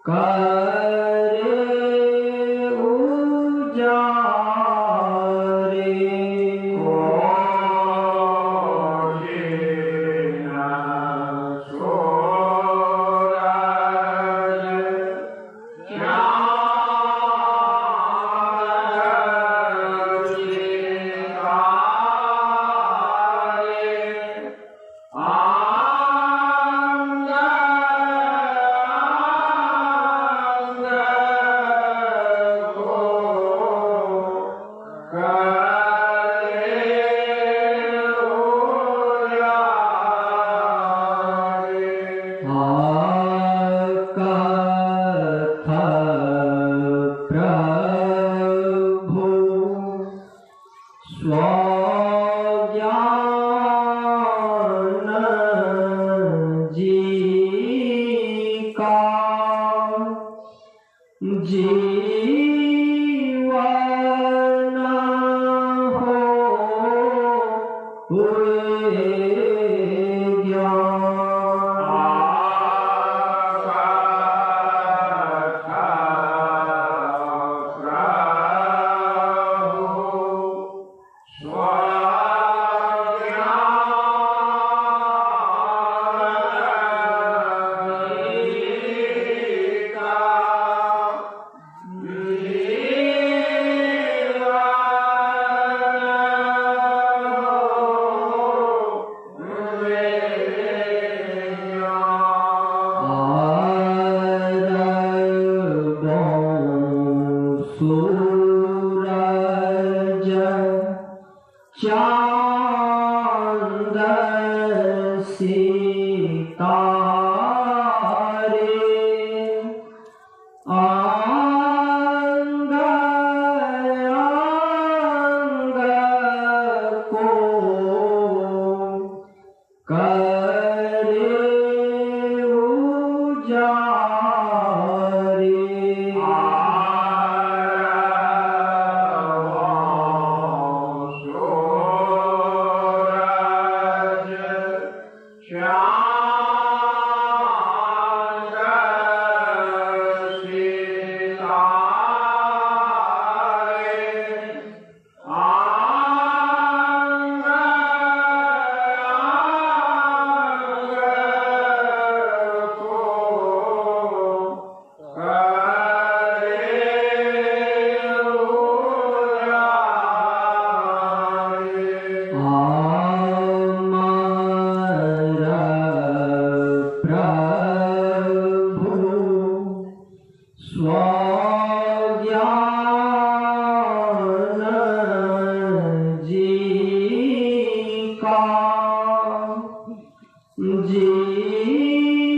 करे जीवन हो हुए ज्ञान चांद सितारे अंग अंग को करे उजारे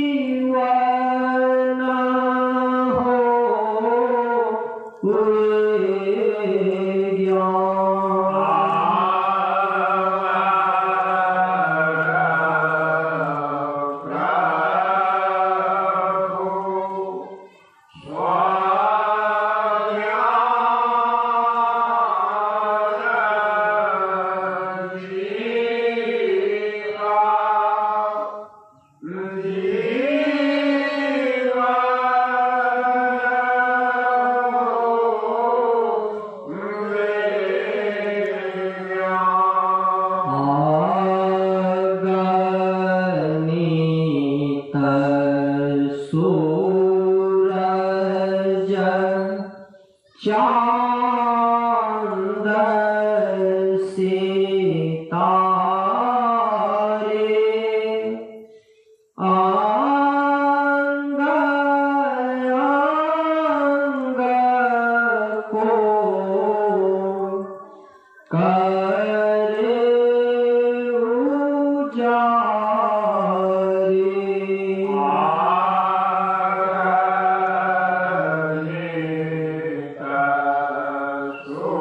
जीवन हो हुए सूरज चांद सितारे अंग अंग को करे उजारे जीवन हो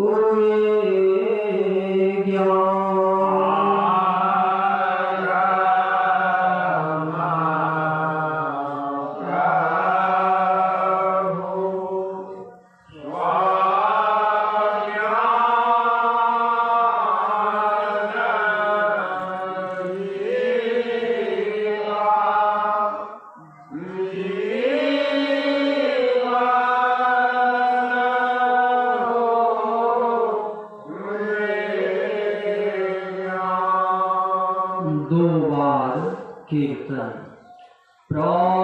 हुए ज्ञान कीर्तन। प्रशांत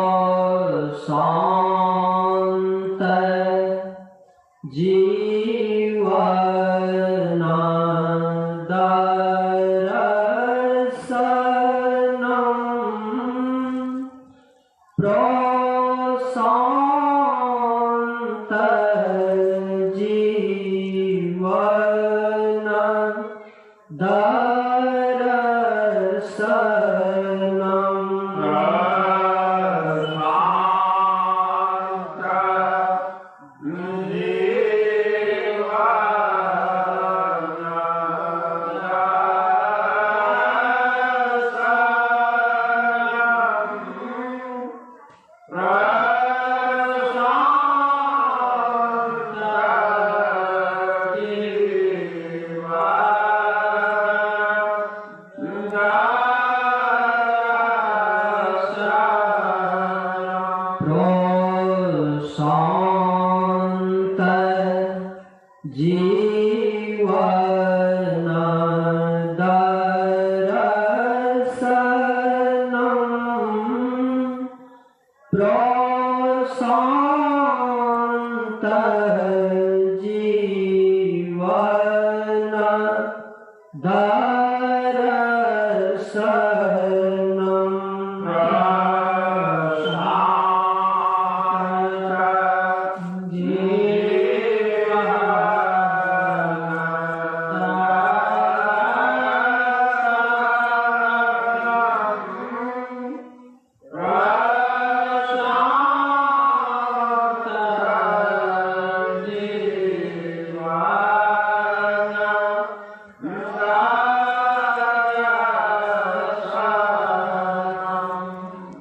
जीवन दर्शनम, प्रशांत जीवन दर्शनम, शांत जीवन दर्शनम, प्रशांत जीवन दर्शनम,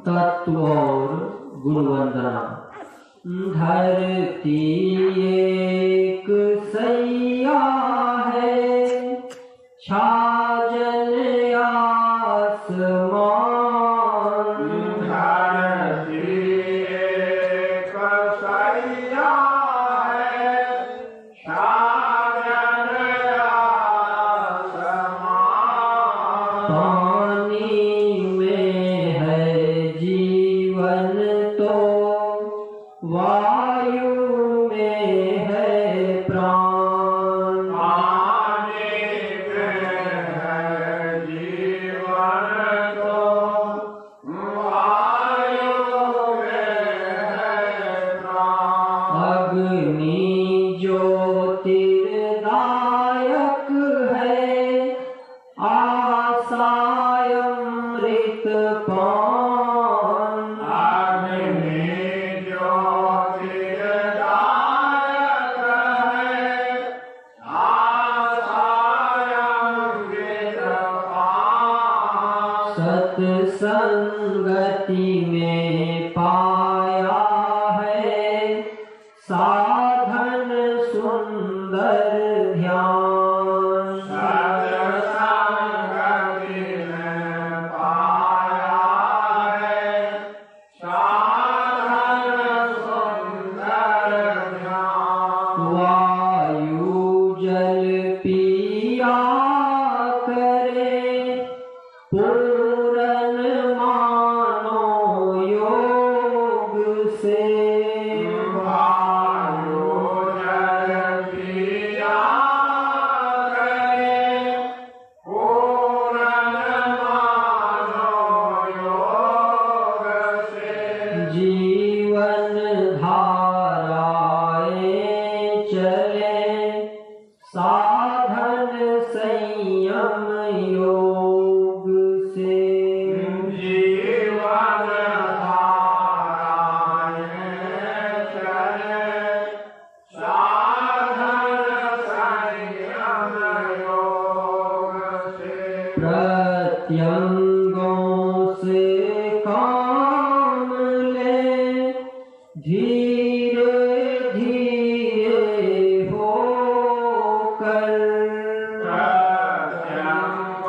तत्व और गुरु वंदना। धरती एक सैया है, छाजन आसमान। धरती एक सैया है, छाजन आसमान। पानी में है जीवन तो वायु में है प्राण। पानी में है जीवन तो वायु में है प्राण। अग्नि ज्योतिर्दायक है, आसाय अमृत पान। अग्नि ज्योतिर्दायक है, आसाय अमृत पान। सत्संगति में पाया है साधन सुंदर ध्यान। सत्संगति में पाया है साधन सुंदर ध्यान। वायु जल पिया करे, पूरन मानो योग से। वायु जल पिया करे, पूरन मानो योग से। जीवन धाराएं चले, साधन संयम योग से। जीवन धाराएं चले, साधन संयम योग से। प्रत्यंगों से काम ले, धीरे धीरे होकर। प्रत्यंगों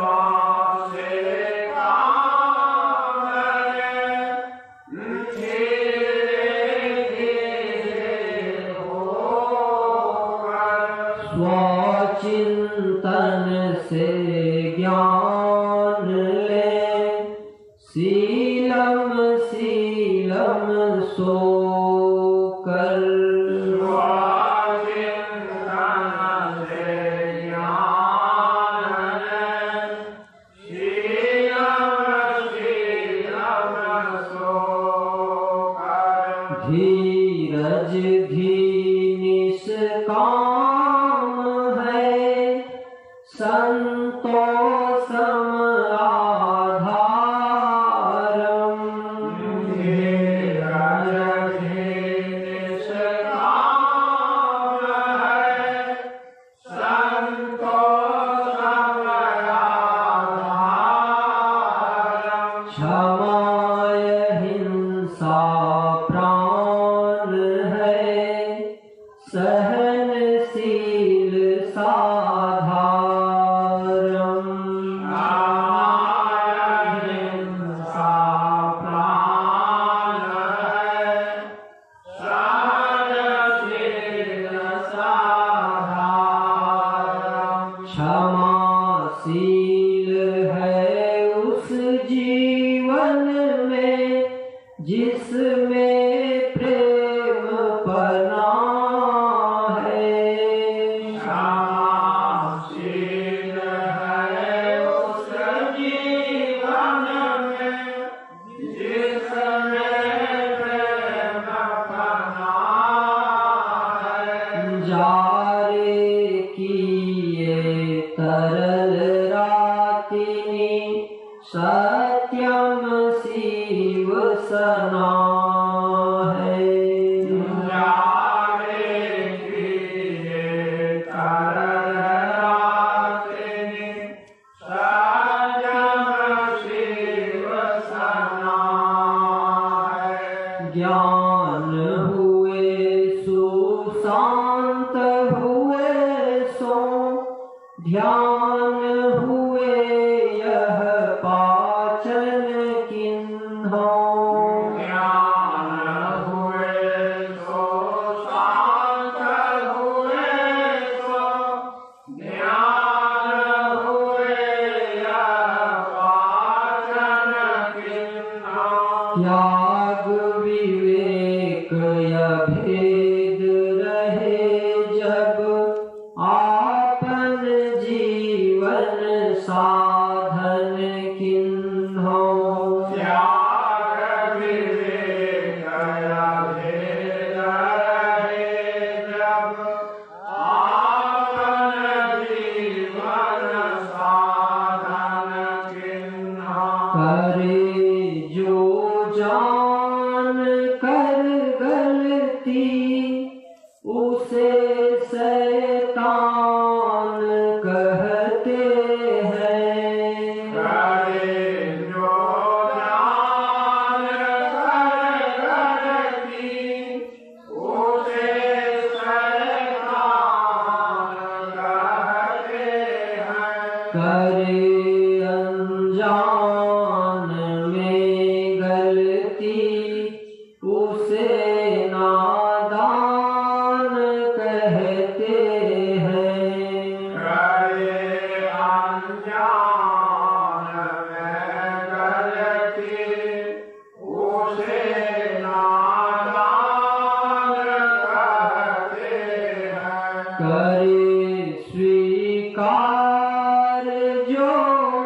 से काम ले, धीरे धीरे होकर। स्वचिंतन से ज्ञान ले, सीख सो कर धीरज भी निष्काम है, संतोषम आधारम। धीरज भी निष्काम है, संतोषम आधारम। क्षमाय हिंसा प्राण है, सहनशील साधारम। अहिंसा प्राण है, सहनशील साधारम। क्षमाशील है उस जीवन में जिसमें प्रेम पना है। क्षमाशील है उस जीवन में जिसमें प्रेम पना है। जारे किए तरल रातिनी, सत्यम शिव सना है। जारे किए तरल रातिनी, सत्यम शिव सना है। ज्ञान हुए सुशांत हुए सो, ध्यान हुए यह पाचन किन्हो। ज्ञान हुए सो शांत हुए सो, ध्यान हुए यह पाचन किन्हो। त्याग विवेक अभेद रहे जब, आपन जीवन साधन किन्हो। त्याग विवेक अभेद रहे जब, आपन जीवन साधन किन्हो। करे जो जान कर गलती, उसे शैतान कहते हैं। करे जो जान कर गलती, उसे शैतान कहते हैं। करे अनजान में गलती, उसे नादान कहते हैं। करे अनजान में गलती, उसे नादान कहते हैं। करे स्वीकार जो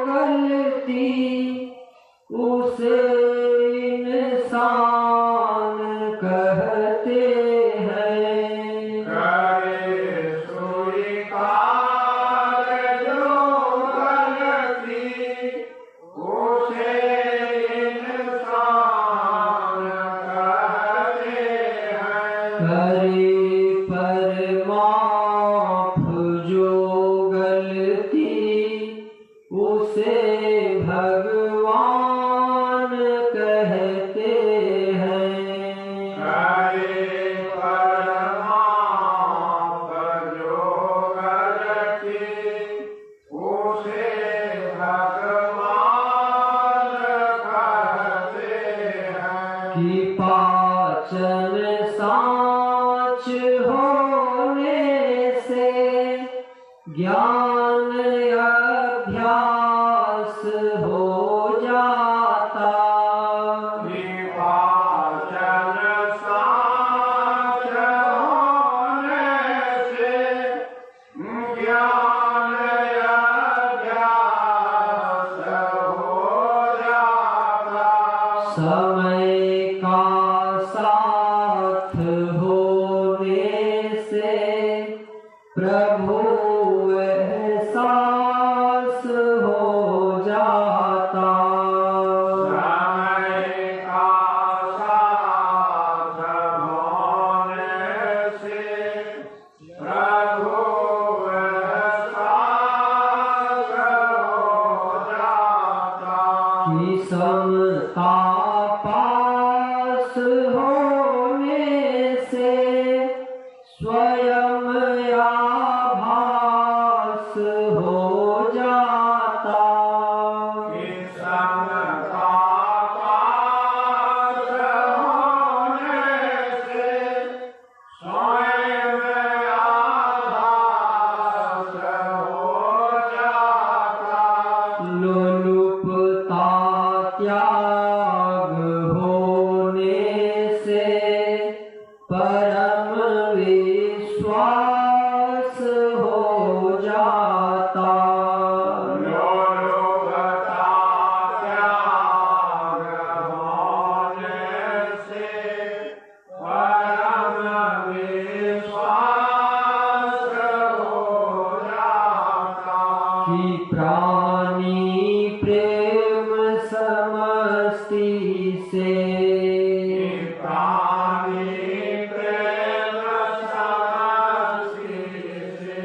गलती, उसे इंसान कहते हैं। करे स्वीकार जो गलती, उसे इंसान कहते हैं। करे परमार्थ जो गलती, उसे भगवान कहते हैं। करे परमार्थ जो गलती, उसे भगवान कहते हैं। कि पाचन साँच होने से ज्ञान अभ्यास हो जाता। विभाजन सांस हो जाता। समय का साथ होने से प्रभु साथ हो जाता। कि समता पास होने से स्वयं आभास हो जाता। कि समता पास होने से स्वयं आभास हो जाता। लोलुपता त्याग होने से परम विश्वास हो जाता। लोलुपता त्याग होने से परम विश्वास हो जाता। कि प्राणी प्रेम समस्ती से प्राणी प्रेम समस्ती से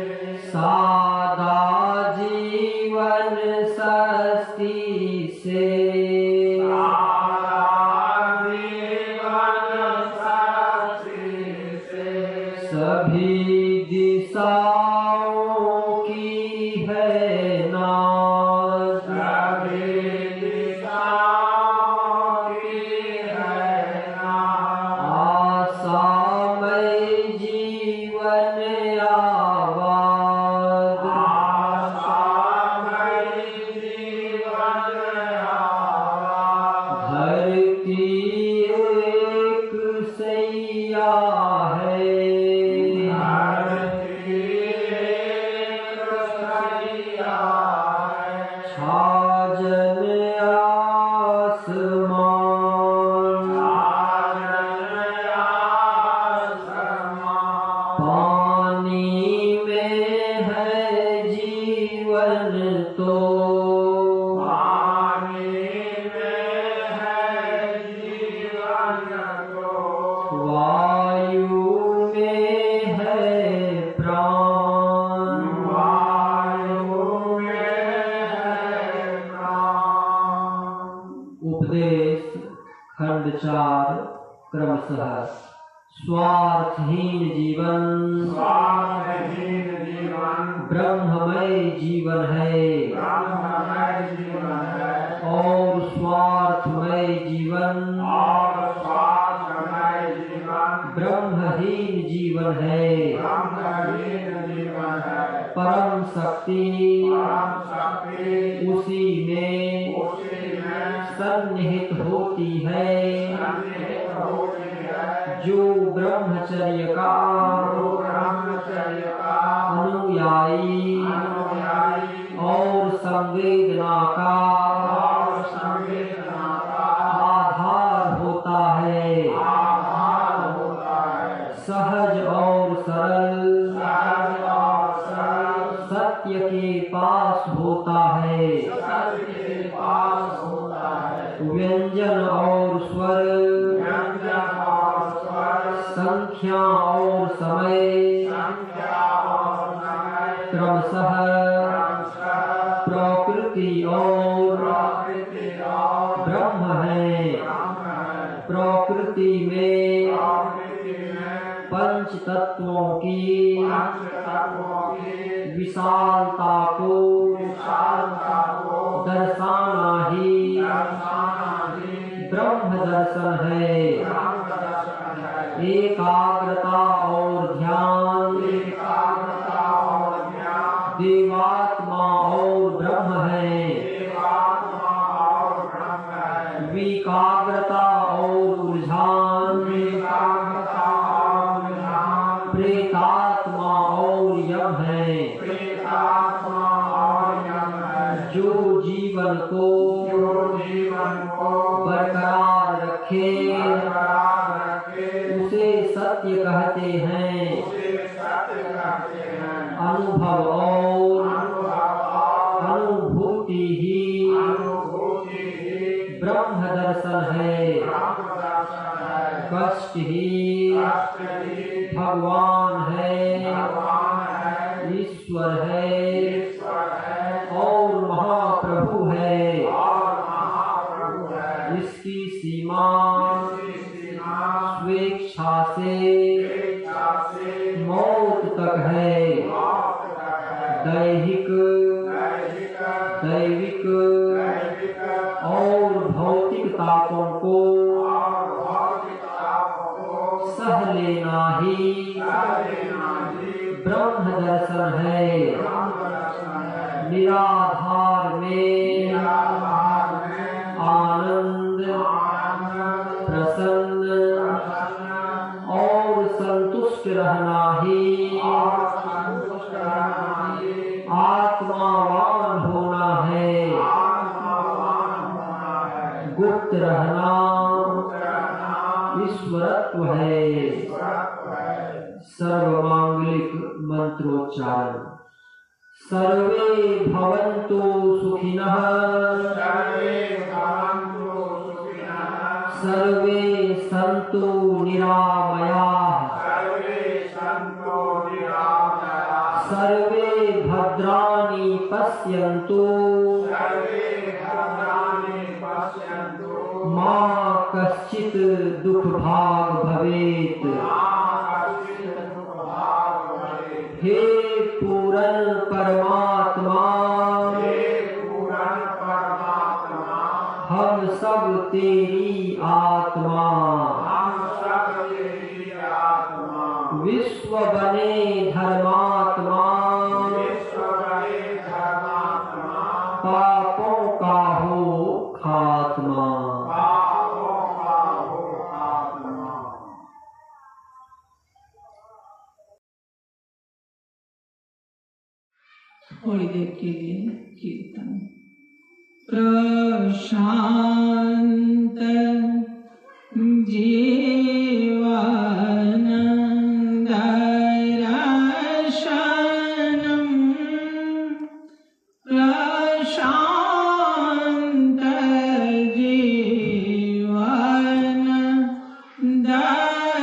सादा जीवन सस्ती से सादा जीवन सस्ती से सभी दिशाओं की है नाज। सभी दिशाओं की है नाज। आशामय जीवन आबाद। आशामय जीवन आबाद। धरती एक सैया है। धरती एक सैया है। छाजन आसमान। पानी में है जीवन तो वायु में है प्राण। उपदेश खंड 4 क्रमशः स्वार्थहीन जीवन ब्रह्ममय जीवन है और स्वार्थमय जीवन ब्रह्महीन जीवन है। परम शक्ति उसी में सन्निहित होती है जो ब्रह्मचर्य का अनुयायी और संवेदना का आधार होता है। सहज और सरल सत्य के पास होता है। व्यंजन और स्वर संख्या और समय क्रमशः प्रकृति और ब्रह्म है। प्रकृति में पंच तत्वों की विशालता को दर्शाना ही ब्रह्म दर्शन है। एकाग्रता और ध्यान देवात्मा और ब्रह्म है। विकाग्रता और रुझान प्रेतात्मा और यम है। जो जीवन को बरकरार रखे उसे सत्य कहते हैं। अनुभव और कष्ट ही भगवान है, ईश्वर है और महाप्रभु है। इसकी सीमा स्वेच्छा से मौत तक है। दैहिक, दैविक और भौतिक तापों को सह लेना ही ब्रह्म दर्शन है। निराधार में आनंद, प्रसन्न और संतुष्ट रहना ही आत्मावान होना है। गुप्त रहना ईश्वरत्व है। सर्वमांगलिक मंत्रोच्चारण। सर्वे भवन्तु सुखिनः, सर्वे सन्तु निरामयाः, सर्वे भद्राणि पश्यन्तु, मा कश्चित् दुःखभाग् भवेत्। हे पूर्ण परमात्मा, हम सब तेरी आत्मा। विश्व बने धर्मात्मा, पापों का हो खात्मा। थोड़ी देर के लिए कीर्तन। प्रशांत जीवन दर्शनम, प्रशांत जीवन दर्शनम,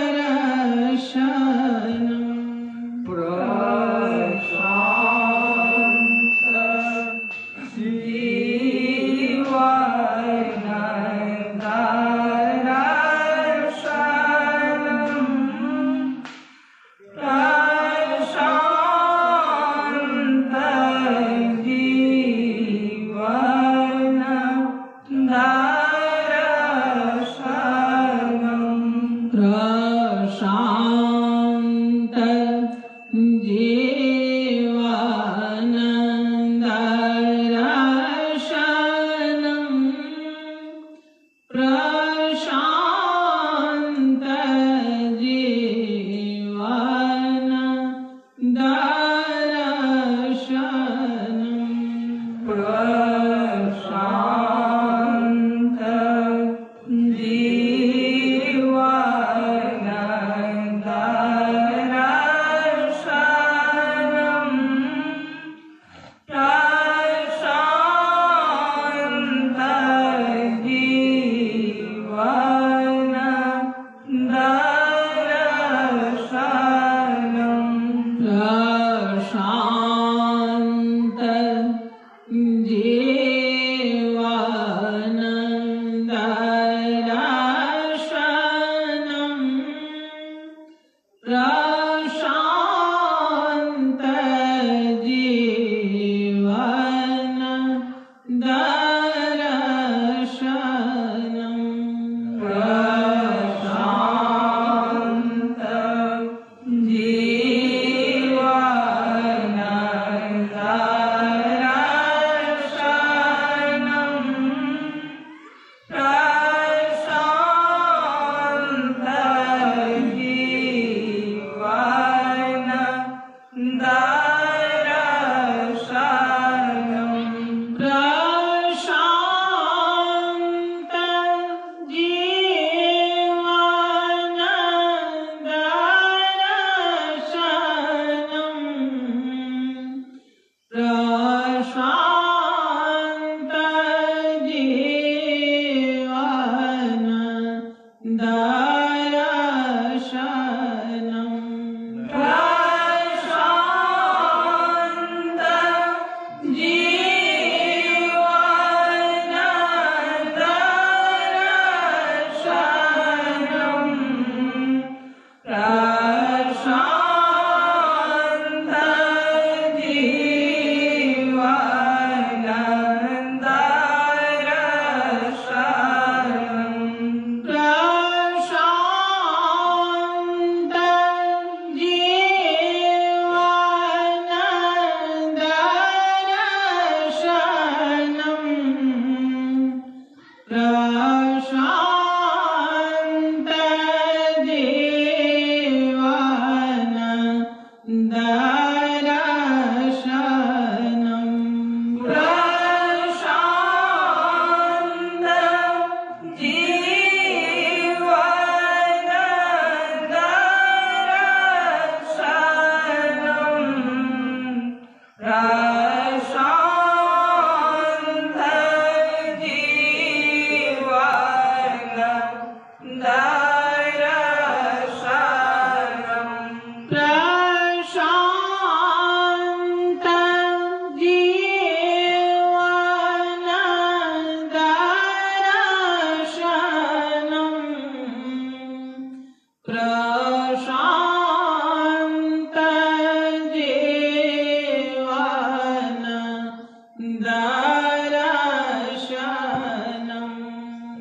दर्शनम्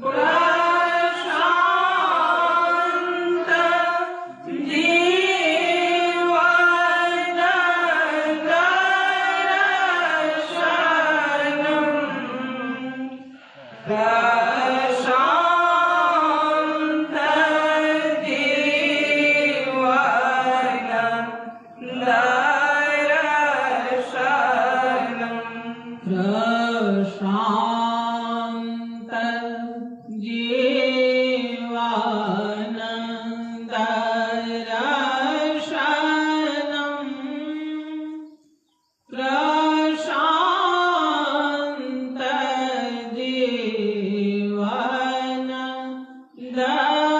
प्रशान्त जीवन दर्शनम् प्रशान्त जीवन दर्शनम् प्रशान्त जीवन दर्शनम् प्रशान्त जीवन दर्शनम् प्रशान्त जीवन दर्शनम् प्रशान्त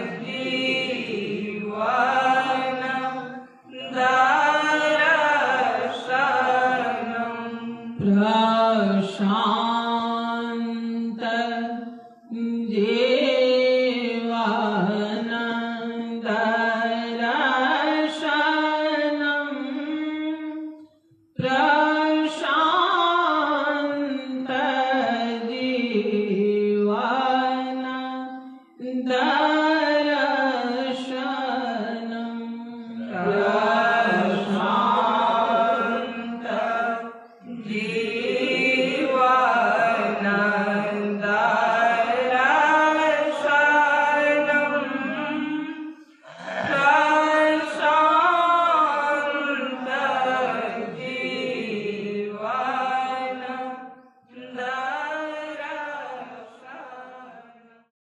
जीवन दर्शनम् प्रशान्त जीवन दर्शनम् प्रशान्त जीवन दर्शनम् प्रशान्त जीवन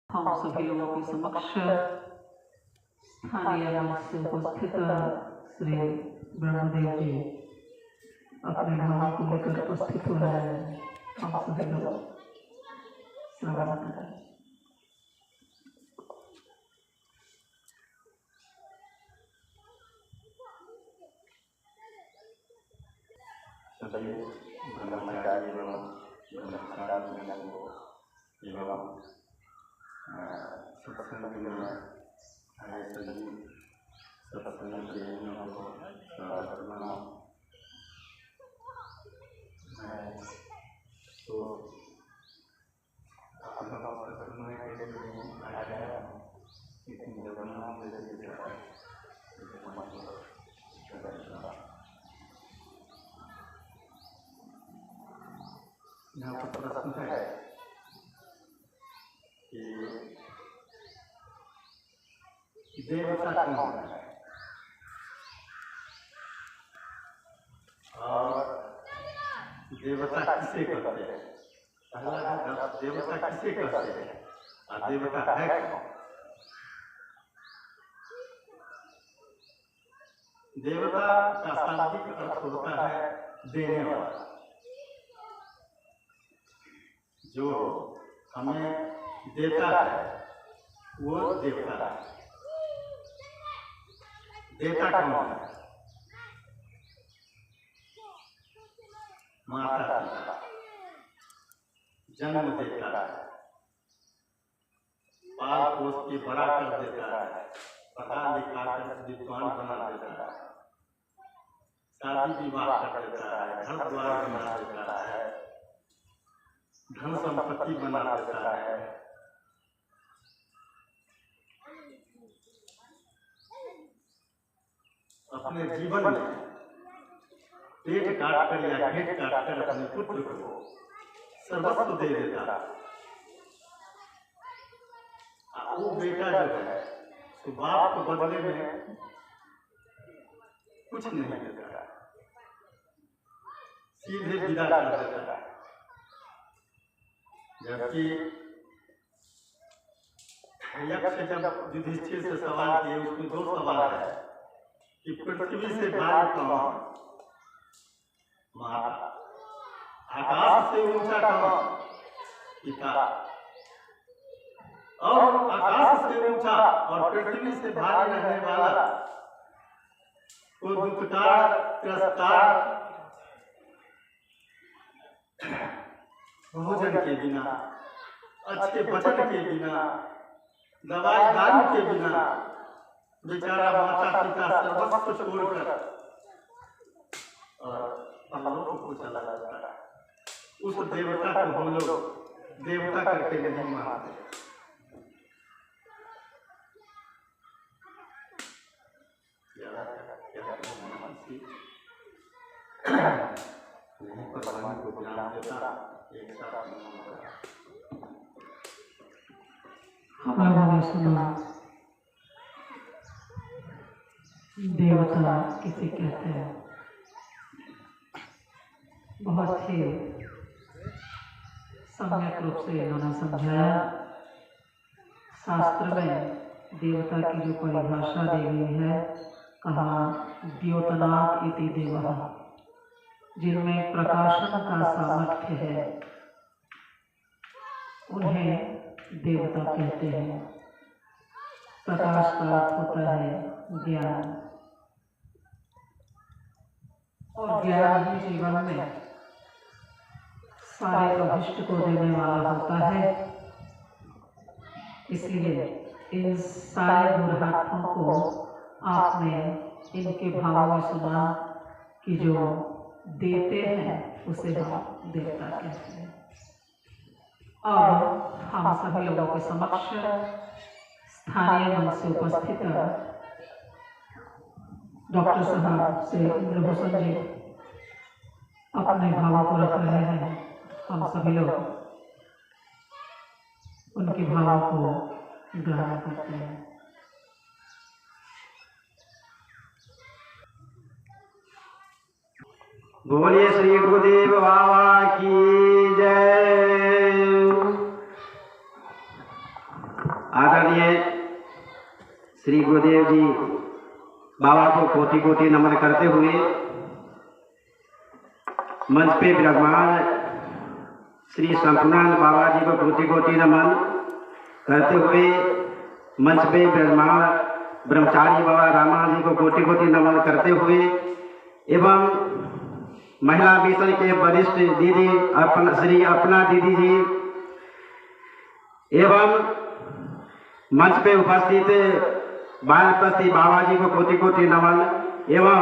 हम सभी लोगों के समक्ष स्थानीय मठ से उपस्थित श्री ब्रह्मदेव जी अपने नाम को लेकर उपस्थित हो रहे हैं। हम सभी लोग श्रवण करें। सभी ब्रह्मचारी एवं ब्रह्मचारिणियों को एवं सत्संग में आए सभी सत्संग प्रेमियों को स्वागत करना। मैं तो आपका सत्संग में आया लेकिन जगन्नाथ यहाँ पर प्रश्न है कि देवता कौन है और देवता किसे कहते हैं? पहला है देवता किसे कहते हैं और देवता है कौन? देवता का शाब्दिक अर्थ होता है देने वाला, जो हमें देता है वो देवता है। देता कौन है? माता पिता जन्म देता है, पाल पोस के बड़ा कर देता है, पढ़ा लिखा कर विद्वान बना देता है, शादी विवाह कर देता है, घर द्वार बना देता है, धन संपत्ति बना देता है। अपने जीवन में पेट काट कर या घेट काट कर अपने पुत्र को सर्वस्व दे देता है। वो बेटा जो है तो बाप को बदले में कुछ नहीं देता है, सीधे विदा कर देता है। जबकि यक्ष जब युधिष्ठिर से सवाल किए, उसमें दो सवाल है कि पृथ्वी से भारी कौन? माता। आकाश से ऊंचा कौन? पिता। और आकाश से ऊंचा और पृथ्वी से भारी रहने वाला को दुखतार त्रस्तार भोजन के बिना, अच्छे वचन के बिना, दवाई दारू के बिना बेचारा माता पिता सर्वस्व छोड़कर परलोक को चला जाता है। उस देवता को हम लोग देवता करके नहीं मानते। भगवान को ज्ञान देता एक साथ हम लोगों ने सुना देवता किसे कहते हैं। बहुत ही सम्यक रूप से इन्होंने समझाया। शास्त्र में देवता की जो परिभाषा दी गई है, कहा द्योतनात् इति देवः, जिनमें प्रकाशन का सामर्थ्य है उन्हें देवता कहते हैं। प्रकाश का अर्थ होता है ज्ञान, और ज्ञान ही जीवन में सारे अभिष्ट को देने वाला होता है। इसलिए इन सारे बुराइयों को आपने इनके भावों में सुना कि जो देते हैं उसे हम देवता कहते हैं। अब हम सभी लोगों के समक्ष स्थानीय मंच से उपस्थित डॉक्टर साहब से इंद्रभूषण जी अपने भावों को रख रहे हैं। हम सभी लोग उनके भावों को ग्रहण करते हैं। बोलिए श्री गुरुदेव बाबा की जय। आदरणीय श्री गुरुदेव जी बाबा को कोटि कोटि नमन करते हुए मंच पे विराजमान श्री संपूर्णानंद बाबा जी को कोटि कोटि नमन करते हुए मंच पे विराजमान ब्रह्मचारी बाबा रामानंद जी को कोटि कोटि नमन करते हुए एवं महिला मिशन के वरिष्ठ दीदी श्री अपना दीदी जी एवं मंच पे उपस्थित वानप्रस्थी बाबा जी को कोटि कोटि नमन एवं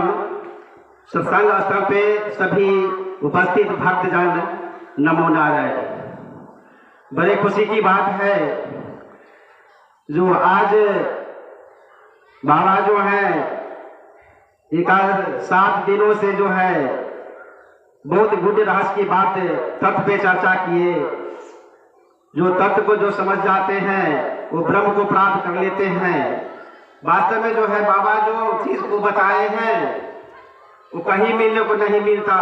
सत्संग स्थल पे सभी उपस्थित भक्तजन नमो नारायण। बड़े खुशी की बात है जो आज बाबा जो है एक 7 दिनों से जो है बहुत गुड रहस्य की बात तत्व पे चर्चा किए। जो तत्व को जो समझ जाते हैं वो ब्रह्म को प्राप्त कर लेते हैं। वास्तव में जो है बाबा जो चीज को बताए हैं वो कहीं मिलने को नहीं मिलता,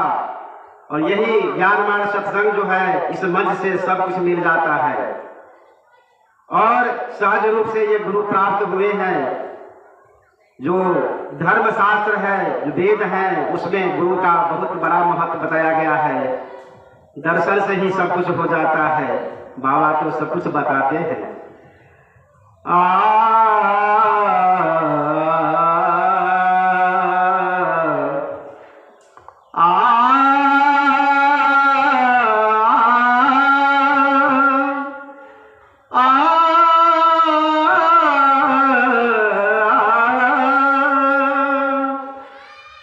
और यही ज्ञान मार्ग सत्संग जो है इस मंच से सब कुछ मिल जाता है। और सहज रूप से ये गुरु प्राप्त हुए हैं। जो धर्म शास्त्र है, जो वेद है, उसमें गुरु का बहुत बड़ा महत्व बताया गया है। दर्शन से ही सब कुछ हो जाता है। बाबा तो सब कुछ बताते हैं।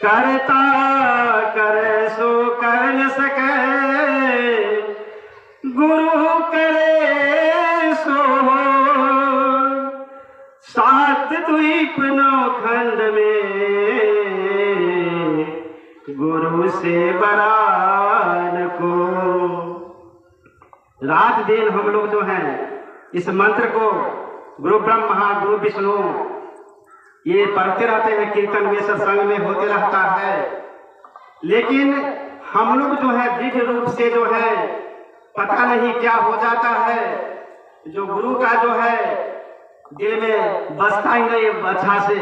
करता करे सो कर न सके, गुरु करे सो सात द्वीप 9 खंड में गुरु से बरान को। रात दिन हम लोग जो हैं इस मंत्र को गुरु ब्रह्मा गुरु विष्णु ये पढ़ते रहते हैं, कीर्तन में सत्संग में होते रहता है। लेकिन हम लोग जो है दिव्य रूप से जो है पता नहीं क्या हो जाता है। जो गुरु का जो है दिल में बसता ही नहीं अच्छा से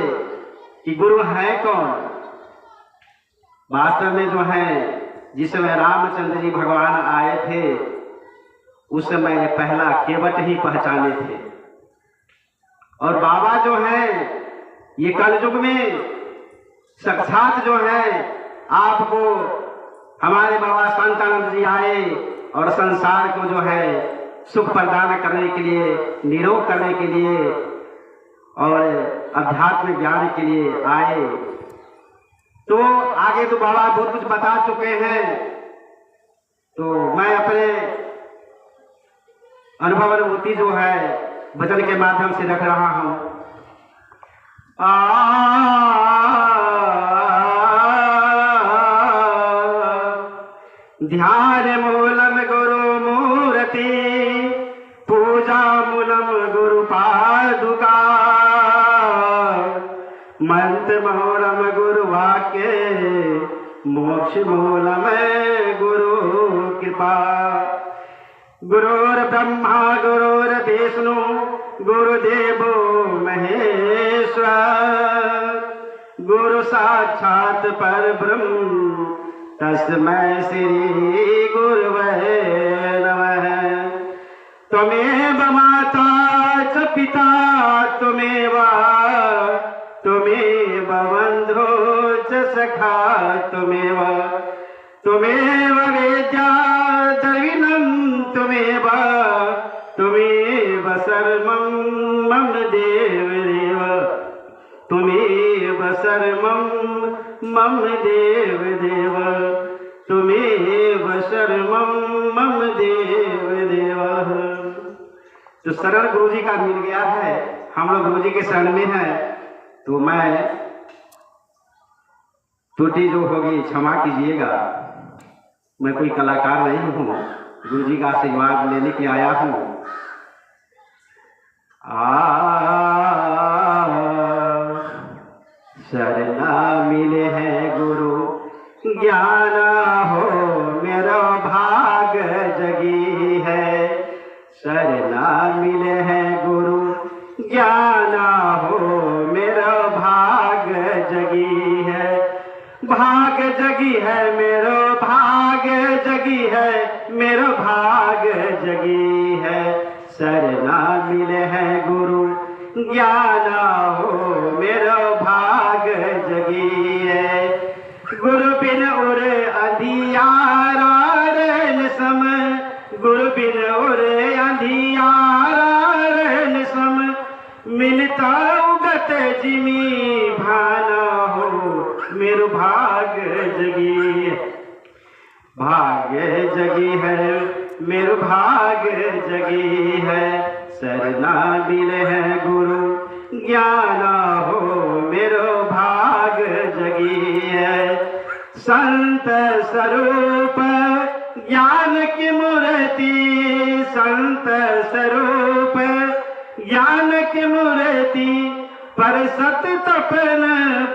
कि गुरु है कौन। वास्तव में जो है जिस समय रामचंद्र जी भगवान आए थे उस समय पहला केवट ही पहचाने थे। और बाबा जो है ये कलयुग में साक्षात जो है आपको हमारे बाबा संतानंद जी आए और संसार को जो है सुख प्रदान करने के लिए, निरोग करने के लिए और अध्यात्म ज्ञान के लिए आए। तो आगे तो बाबा बहुत कुछ बता चुके हैं, तो मैं अपने अनुभव अनुभूति जो है वचन के माध्यम से रख रहा हूं। ध्यान मूलम गुरु मूर्ति, पूजा मूलम गुरु पादुका, मंत्र मूलम गुरु वाक्य, मोक्ष मूलम गुरु कृपा। गुरुर् ब्रह्मा गुरुर्विष्णु गुरुदेवो महेश्वर, गुरु साक्षात परब्रह्म तस्मै श्री गुरवे नमः। त्वमेव माता च पिता त्वमेव, त्वमेव बन्धो च सखा त्वमेव, त्वमेव वेद्या द्रविणं त्वमेव, त्वमेव सर्वं मम देवदेव, त्वमेव सर्वं मम देवदेव, त्वमेव सर्वं मम देवदेव। तो शरण गुरु जी का मिल गया है, हम लोग गुरु जी के शरण में हैं। तो मैं त्रुटि जो होगी क्षमा कीजिएगा, मैं कोई कलाकार नहीं हूँ, गुरु जी का आशीर्वाद लेने के आया हूँ। शरणा मिले हैं गुरु ज्ञान हो, मेरा भाग जगी है। शरणा मिले हैं गुरु ज्ञान हो, मेरा भाग जगी है। भाग जगी है मेरो भाग जगी है, मेरो भाग जगी है। शरणा मिले हैं गुरु ज्ञान हो, मेरो भाग जगी है। गुरु बिन उर अंधियारा रहन सम, गुरु बिन उर अंधियारा रहन सम, मिलता उगत जिमी भाना हो, मेरो भाग जगी है। भाग्य जगी है मेरो भाग जगी है। शरणा मिले हैं गुरु ज्ञान हो, मेरो भाग जगी है। संत स्वरूप ज्ञान की मूर्ति, संत स्वरूप ज्ञान की मूर्ति, पर सत तपन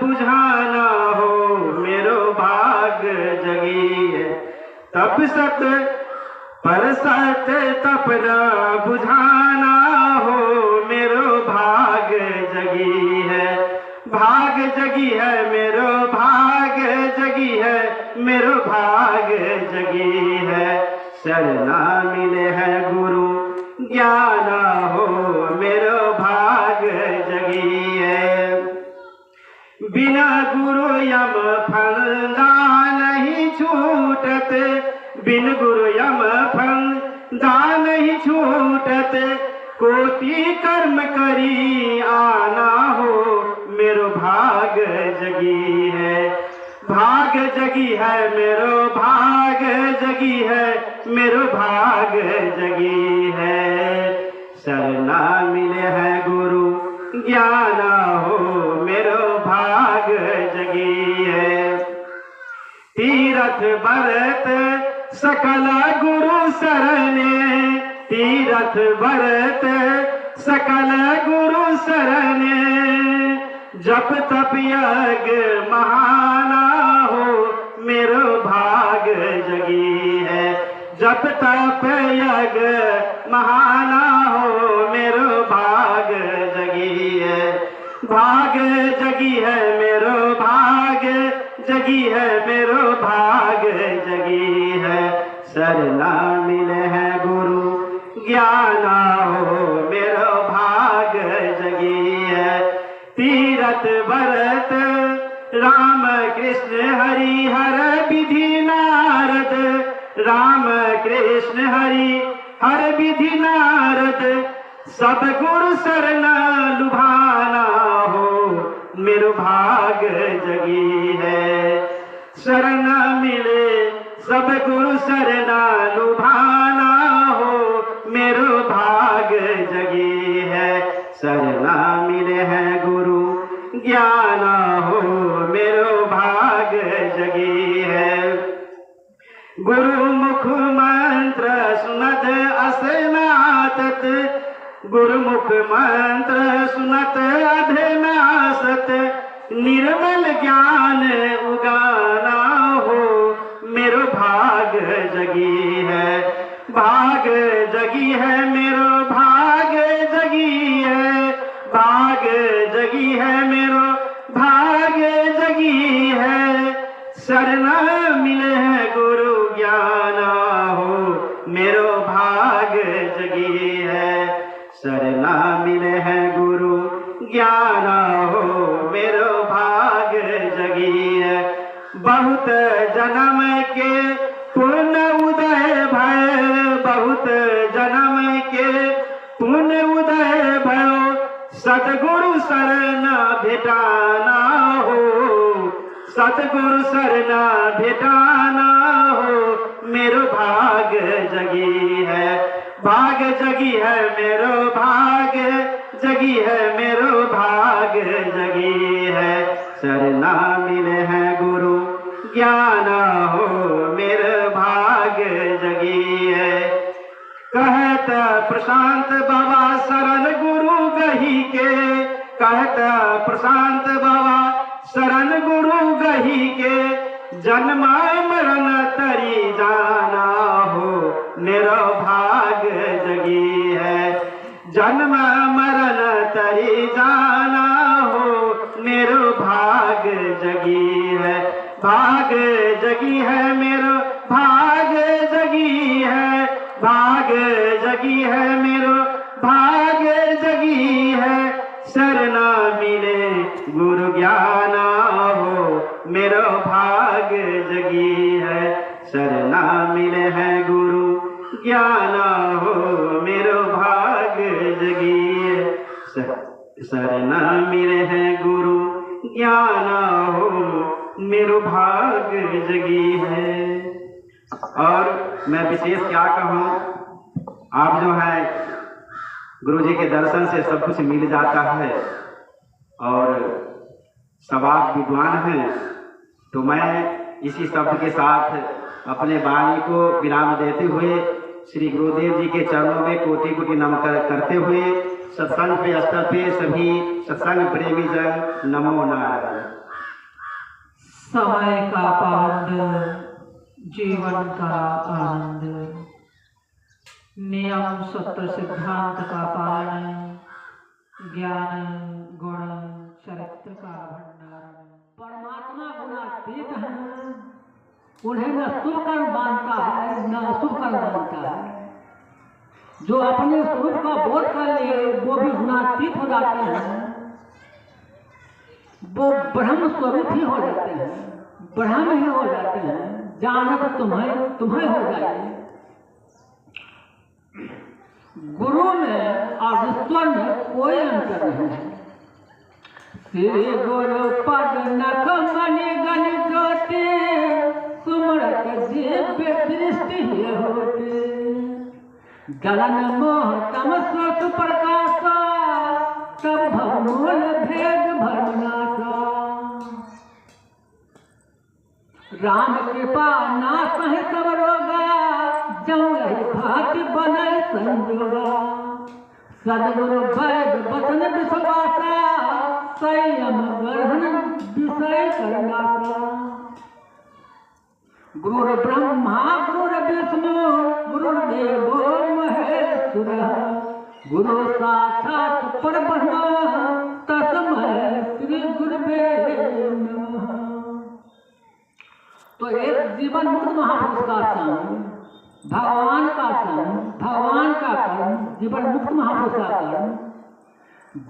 बुझाना हो, मेरो भाग जगी है। तप सत पर सत तपना बुझाना हो, मेरो भाग जगी है। भाग जगी है मेरो भाग जगी है, मेरो भाग जगी है। शरणा मिले हैं गुरु ज्ञान हो, मेरो भाग जगी है। बिना गुरु यम फंदा नहीं छूटत, बिन गुरु यम फंदा नहीं छूटत। कोटि कर्म करी आना हो, मेरो भाग जगी है। भाग जगी है मेरो भाग जगी है, मेरो भाग जगी है। शरणा मिले हैं गुरु ज्ञान हो, मेरो भाग जगी है। तीरथ भरत सकल गुरु शरणे, तीरथ भरत सकल गुरु शरणे। जप तप यज्ञ महाना हो, मेरो भाग जगी है। जप तप यज्ञ महाना हो, मेरो भाग जगी है। भाग जगी है मेरो भाग जगी है, मेरो भाग जगी है। शरणा मिले हैं गुरु ज्ञान हो, मेरो भाग जगी है। तीरथ भरत राम कृष्ण हरि हर विधि नारद, राम कृष्ण हरि हर विधि नारद, सतगुरु शरण लुभाना हो मेरो भाग जगी है। शरण मिले सब गुरु शरण लुभाना हो मेरो भाग जगी है। शरण मिले हैं गुरु ज्ञान हो मेरो भाग जगी है। गुरुमुख मंत्र सुनत असनातत, गुरुमुख मंत्र सुनत अधनासत, निर्मल ज्ञान उगाना हो मेरो भाग जगी है। भाग जगी है मेरो भाग जगी है, भाग जगी है मेरो भाग जगी है। शरण मिले हैं गुरु ज्ञान हो मेरो भाग जगी है। शरण मिले हैं गुरु ज्ञान हो मेरो भाग जगी है। बहुत जन्म के पुण्य उदय भय, बहुत जन्म के पुण्य उदय भयो, सतगुरु शरण भेटाना हो, सतगुरु शरण भेटाना हो मेरो भाग जगी है। भाग जगी है मेरो भाग जगी है मेरो भाग जगी है। शरण मिले हैं गुरु ज्ञान हो मेरे भाग जगी है। कहत प्रशांत बाबा शरण गुरु गही के, कहत प्रशांत बाबा शरण गुरु गही के, जन्म मरण तरी जाना हो मेरो भाग जगी है। जन्म मरण तरी जाना हो मेरो भाग जगी है। भाग जगी है मेरो भाग जगी है, भाग जगी है मेरो भाग जगी है। शरण मिले गुरु ज्ञान हो मेरो भाग जगी है। शरण मिले हैं गुरु ज्ञान हो मेरो भाग जगी है। शरण मिले हैं गुरु ज्ञान हो मेरो भाग जगी है। और मैं विशेष क्या कहूँ, आप जो है गुरु जी के दर्शन से सब कुछ मिल जाता है और सब आप विद्वान हैं, तो मैं इसी शब्द के साथ अपने वाणी को विराम देते हुए श्री गुरुदेव जी के चरणों में कोटि कोटि नमन करते हुए सत्संग पे स्तर पे सभी सत्संग प्रेमी जन नमो नारायण। समय का पाबंद, जीवन का आनंद, नियम सत्य सिद्धांत का पालन, ज्ञान गुण चरित्र का भंडारण। परमात्मा गुणातीत है, उन्हें न शुभ कर्म मानता है न अशुभ कर्म मानता है। जो अपने स्वरूप का बोध कर ले वो भी गुणातीत हो जाते हैं, वो ब्रह्म स्वरूप ही हो जाते हैं, ब्रह्म ही हो जाते हैं। जानत तुम्हें तुम्हें हो जाए। गुरु में और ईश्वर में कोई अंतर नहीं है। श्री गुरु पद नख मणि गण ज्योति, सुमरत दिव्य दृष्टि होती। गलन मोह तम स्रोत प्रकाशा, तब भवमूल भेद भरनाशा। राम कृपा नाश है सब रोगा, जौ भाति बने संजोगा। सदगुरु वैद वचन विश्वासा, संयम ग्रहण विषय करनासा। गुरु ब्रह्मा गुरु विष्णु गुरुदेवो महेश्वरः, गुरु साक्षात् परब्रह्म तस्मै श्री गुरुवे नमः। तो एक जीवन मुक्त महापुरुष का संग, भगवान का संग, भगवान का कर्म, जीवन मुक्त महापुरुष का कर्म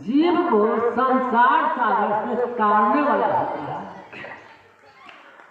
जीव को संसार सागर से तारने वाला होता है।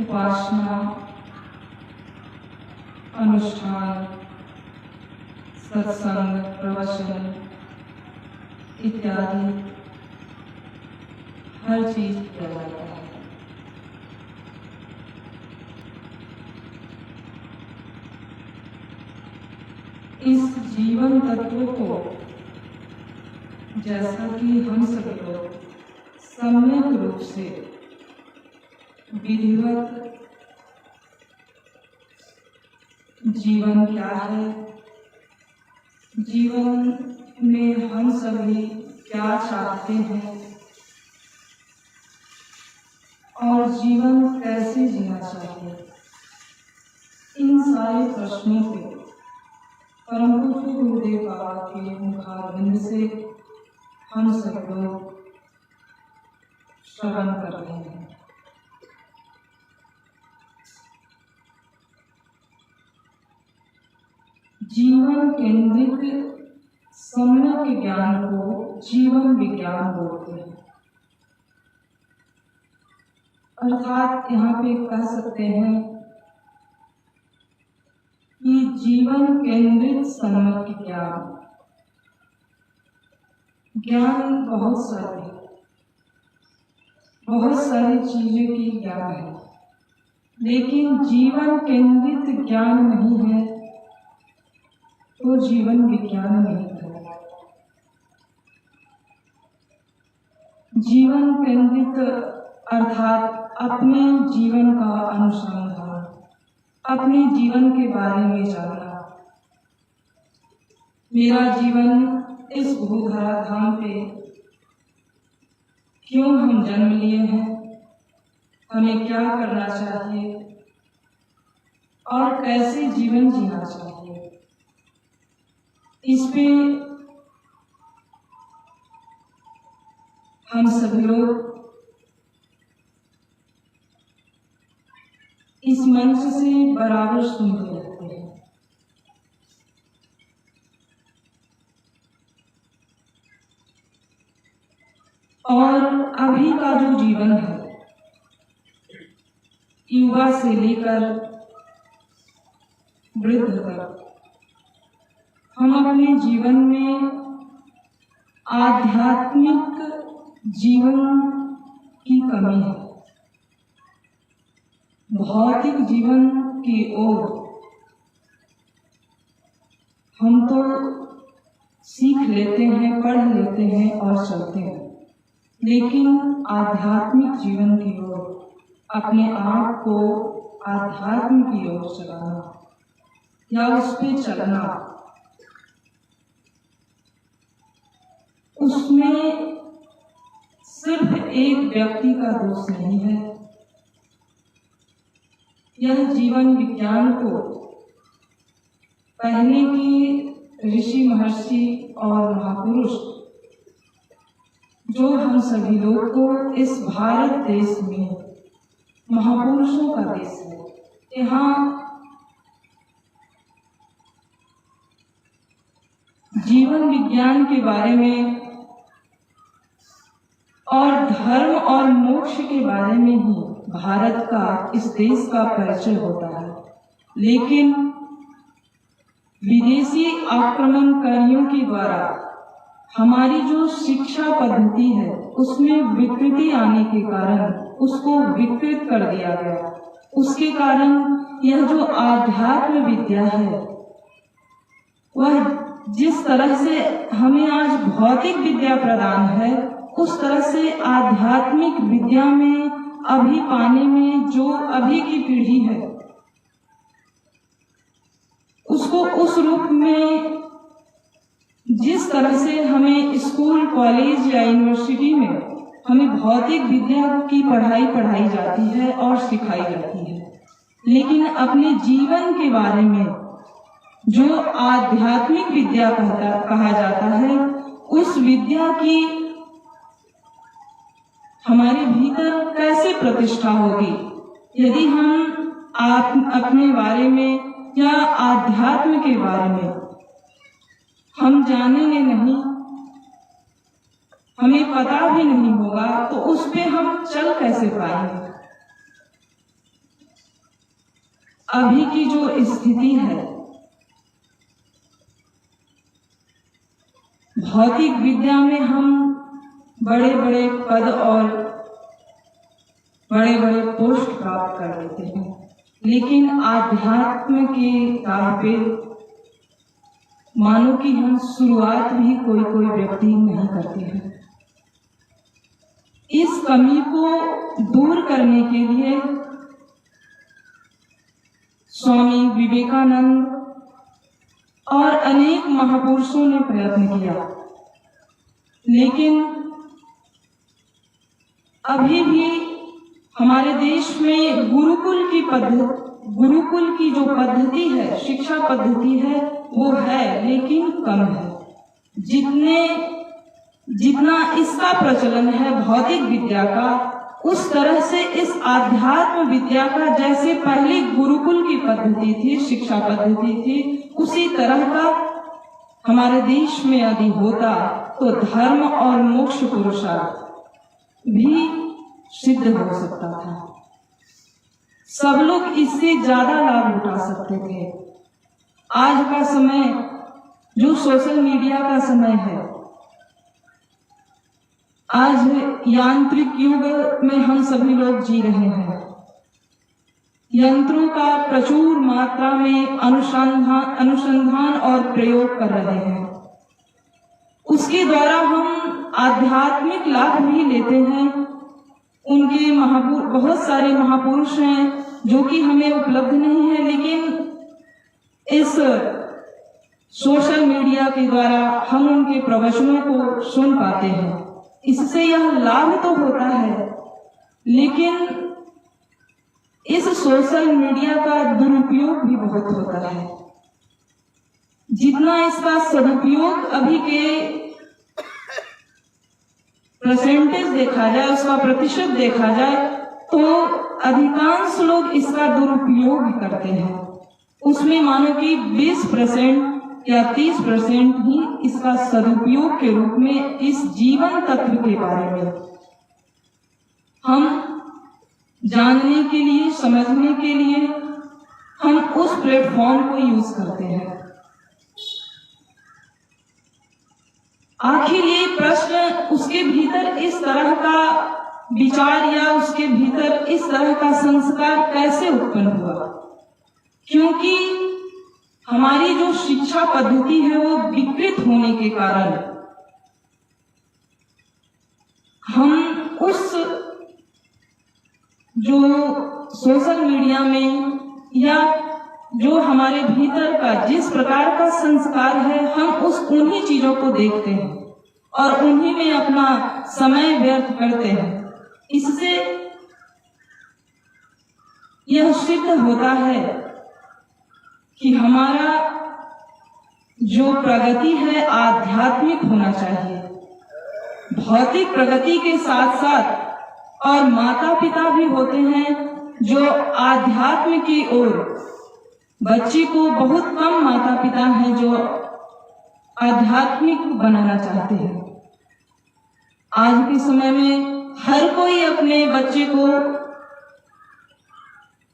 उपासना, अनुष्ठान, सत्संग, प्रवचन इत्यादि हर चीज किया जाता है। इस जीवन तत्व को जैसा कि हम सभी लोग सम्यक रूप से विधिवत जीवन क्या है, जीवन में हम सभी क्या चाहते हैं और जीवन कैसे जीना चाहिए, इन सारे प्रश्नों के परम पूज्य गुरुदेव बाबा के मुखारविंद से हम सब लोग श्रवण कर रहे हैं। जीवन केंद्रित सम्यक ज्ञान को जीवन विज्ञान बोलते हैं। अर्थात यहाँ पे कह सकते हैं कि जीवन केंद्रित सम्यक ज्ञान, ज्ञान बहुत सारी चीजें की ज्ञान है, लेकिन जीवन केंद्रित ज्ञान नहीं है तो जीवन विज्ञान नहीं है। जीवन केंद्रित अर्थात अपने जीवन का अनुसंधान, अपने जीवन के बारे में जानना। मेरा जीवन इस भूधरा धाम पे क्यों हम जन्म लिए हैं, हमें क्या करना चाहिए और कैसे जीवन जीना चाहिए, इस पे हम सभी लोग इस मंच से बराबर सुनते रहते हैं। और अभी का जो जीवन है, युवा से लेकर वृद्ध तक, हम अपने जीवन में आध्यात्मिक जीवन की कमी है। भौतिक जीवन की ओर हम तो सीख लेते हैं, पढ़ लेते हैं और चलते हैं, लेकिन आध्यात्मिक जीवन की ओर, अपने आप को आध्यात्म की ओर चलाना या उस पे चलना, उसमें सिर्फ एक व्यक्ति का दोष नहीं है। यह जीवन विज्ञान को पहले की ऋषि, महर्षि और महापुरुष, जो हम सभी लोग को इस भारत देश में महापुरुषों का देश है, यहाँ जीवन विज्ञान के बारे में और धर्म और मोक्ष के बारे में ही भारत का, इस देश का परिचय होता है। लेकिन विदेशी आक्रमणकारियों के द्वारा हमारी जो शिक्षा पद्धति है उसमें विकृति आने के कारण उसको विकृत कर दिया गया। उसके कारण यह जो आध्यात्म विद्या है, वह जिस तरह से हमें आज भौतिक विद्या प्रदान है, उस तरह से आध्यात्मिक विद्या में अभी पाने में जो अभी की पीढ़ी है, उसको उस रूप में जिस तरह से हमें स्कूल, कॉलेज या यूनिवर्सिटी में हमें भौतिक विद्या की पढ़ाई जाती है और सिखाई जाती है, लेकिन अपने जीवन के बारे में जो आध्यात्मिक विद्या कहा जाता है, उस विद्या की हमारे भीतर कैसे प्रतिष्ठा होगी यदि हम अपने बारे में या आध्यात्म के बारे में हम जानेंगे नहीं, हमें पता भी नहीं होगा, तो उस पे हम चल कैसे पाएंगे। अभी की जो स्थिति है, भौतिक विद्या में हम बड़े बड़े पद और बड़े बड़े पोस्ट प्राप्त कर लेते हैं, लेकिन आध्यात्म के राह पे मानो कि हम शुरुआत भी कोई कोई व्यक्ति नहीं करते हैं। इस कमी को दूर करने के लिए स्वामी विवेकानंद और अनेक महापुरुषों ने प्रयत्न किया, लेकिन अभी भी हमारे देश में गुरुकुल की जो पद्धति है, शिक्षा पद्धति है, वो है, लेकिन कम है। जितना इसका प्रचलन है भौतिक विद्या का, उस तरह से इस आध्यात्म विद्या का जैसे पहले गुरुकुल की पद्धति थी, शिक्षा पद्धति थी, उसी तरह का हमारे देश में यदि होता तो धर्म और मोक्ष पुरुषार्थ भी सिद्ध हो सकता था। सब लोग इससे ज्यादा लाभ उठा सकते थे। आज का समय जो सोशल मीडिया का समय है, आज यांत्रिक युग में हम सभी लोग जी रहे हैं। यंत्रों का प्रचुर मात्रा में अनुसंधान और प्रयोग कर रहे हैं। उसके द्वारा हम आध्यात्मिक लाभ भी लेते हैं। उनके बहुत सारे महापुरुष हैं जो कि हमें उपलब्ध नहीं है, लेकिन इस सोशल मीडिया के द्वारा हम उनके प्रवचनों को सुन पाते हैं। इससे यह लाभ तो होता है, लेकिन इस सोशल मीडिया का दुरुपयोग भी बहुत होता है। जितना इसका सदुपयोग अभी के परसेंटेज देखा जाए, उसका प्रतिशत देखा जाए, तो अधिकांश लोग इसका दुरुपयोग करते हैं। उसमें मानो कि 20% या 30% ही इसका सदुपयोग के रूप में इस जीवन तत्व के बारे में हम जानने के लिए, समझने के लिए हम उस प्लेटफॉर्म को यूज करते हैं। आखिर ये प्रश्न उसके भीतर इस तरह का विचार या उसके भीतर इस तरह का संस्कार कैसे उत्पन्न हुआ? क्योंकि हमारी जो शिक्षा पद्धति है वो विकृत होने के कारण हम उस जो सोशल मीडिया में या जो हमारे भीतर का जिस प्रकार का संस्कार है, हम उन्हीं चीजों को देखते हैं और उन्हीं में अपना समय व्यर्थ करते हैं। इससे यह सिद्ध होता है कि हमारा जो प्रगति है आध्यात्मिक होना चाहिए। भौतिक प्रगति के साथ साथ और माता पिता भी होते हैं जो आध्यात्म की ओर, बच्चे को बहुत कम माता पिता हैं जो आध्यात्मिक बनाना चाहते हैं। आज के समय में हर कोई अपने बच्चे को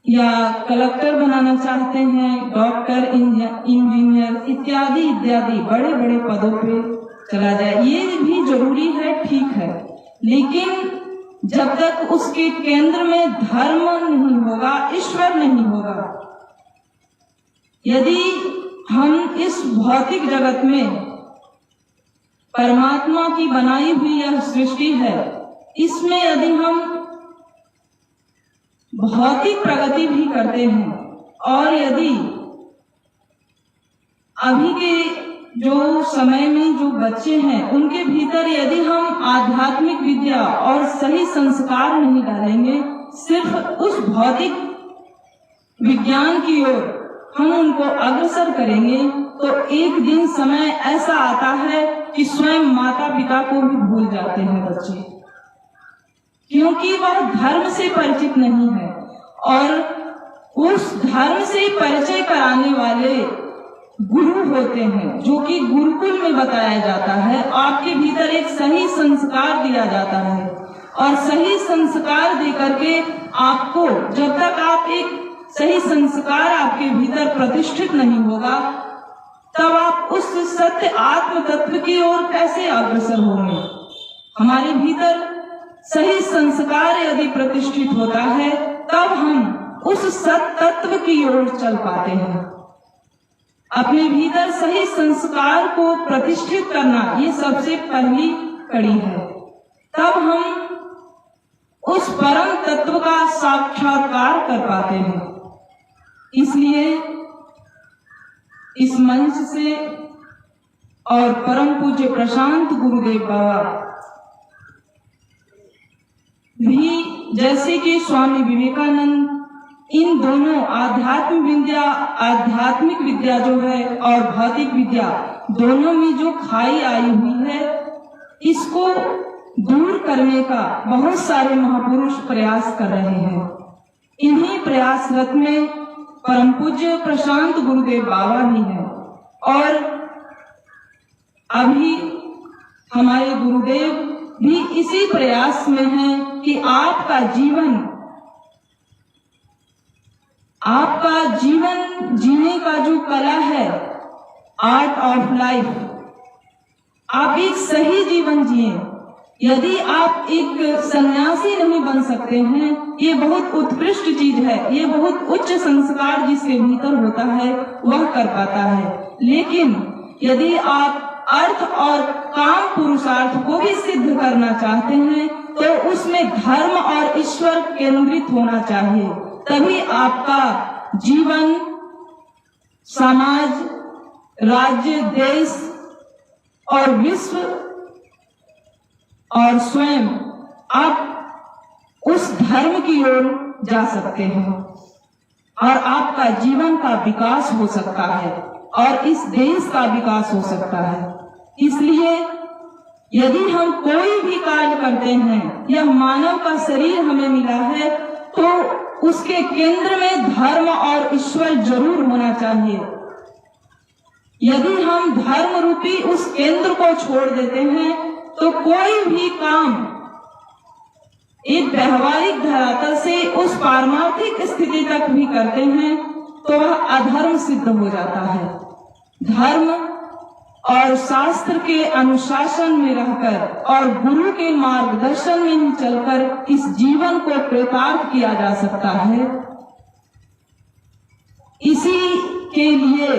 या कलेक्टर बनाना चाहते हैं, डॉक्टर, इंजीनियर इत्यादि इत्यादि बड़े बड़े पदों पे चला जाए। ये भी जरूरी है, ठीक है, लेकिन जब तक उसके केंद्र में धर्म नहीं होगा, ईश्वर नहीं होगा, यदि हम इस भौतिक जगत में परमात्मा की बनाई हुई यह सृष्टि है, इसमें यदि हम भौतिक प्रगति भी करते हैं और यदि अभी के जो समय में जो बच्चे हैं उनके भीतर यदि हम आध्यात्मिक विद्या और सही संस्कार नहीं डालेंगे, सिर्फ उस भौतिक विज्ञान की ओर हम उनको अग्रसर करेंगे, तो एक दिन समय ऐसा आता है कि स्वयं माता पिता को भी भूल जाते हैं बच्चे, क्योंकि वह धर्म से परिचित नहीं है। और उस धर्म से परिचय कराने वाले गुरु होते हैं, जो कि गुरुकुल में बताया जाता है। आपके भीतर एक सही संस्कार दिया जाता है और सही संस्कार दे करके आपको, जब तक आप एक सही संस्कार आपके भीतर प्रतिष्ठित नहीं होगा, तब आप उस सत्य आत्म तत्व की ओर कैसे अग्रसर होंगे। हमारे भीतर सही संस्कार यदि प्रतिष्ठित होता है, तब हम उस सत्य तत्व की ओर चल पाते हैं। अपने भीतर सही संस्कार को प्रतिष्ठित करना ये सबसे पहली कड़ी है, तब हम उस परम तत्व का साक्षात्कार कर पाते हैं। इसलिए इस मंच से और परम पूज्य प्रशांत गुरुदेव बाबा भी, जैसे कि स्वामी विवेकानंद, इन दोनों आध्यात्मिक विद्या जो है और भौतिक विद्या दोनों में जो खाई आई हुई है, इसको दूर करने का बहुत सारे महापुरुष प्रयास कर रहे हैं। इन्हीं प्रयासरत में परम पूज्य प्रशांत गुरुदेव बाबा भी हैं, और अभी हमारे गुरुदेव भी इसी प्रयास में हैं कि आपका जीवन जीने का जो कला है, आर्ट ऑफ लाइफ, आप एक सही जीवन जिए। यदि आप एक सन्यासी नहीं बन सकते हैं, ये बहुत उत्कृष्ट चीज है, ये बहुत उच्च संस्कार जिसके भीतर होता है वह कर पाता है। लेकिन यदि आप अर्थ और काम पुरुषार्थ को भी सिद्ध करना चाहते हैं, तो उसमें धर्म और ईश्वर केंद्रित होना चाहिए। तभी आपका जीवन, समाज, राज्य, देश और विश्व और स्वयं आप उस धर्म की ओर जा सकते हैं, और आपका जीवन का विकास हो सकता है और इस देश का विकास हो सकता है। इसलिए यदि हम कोई भी कार्य करते हैं, यह मानव का शरीर हमें मिला है, तो उसके केंद्र में धर्म और ईश्वर जरूर होना चाहिए। यदि हम धर्म रूपी उस केंद्र को छोड़ देते हैं, तो कोई भी काम एक व्यवहारिक धरातल से उस पारमार्थिक स्थिति तक भी करते हैं, तो वह अधर्म सिद्ध हो जाता है। धर्म और शास्त्र के अनुशासन में रहकर और गुरु के मार्गदर्शन में ही चलकर इस जीवन को कृतार्थ किया जा सकता है। इसी के लिए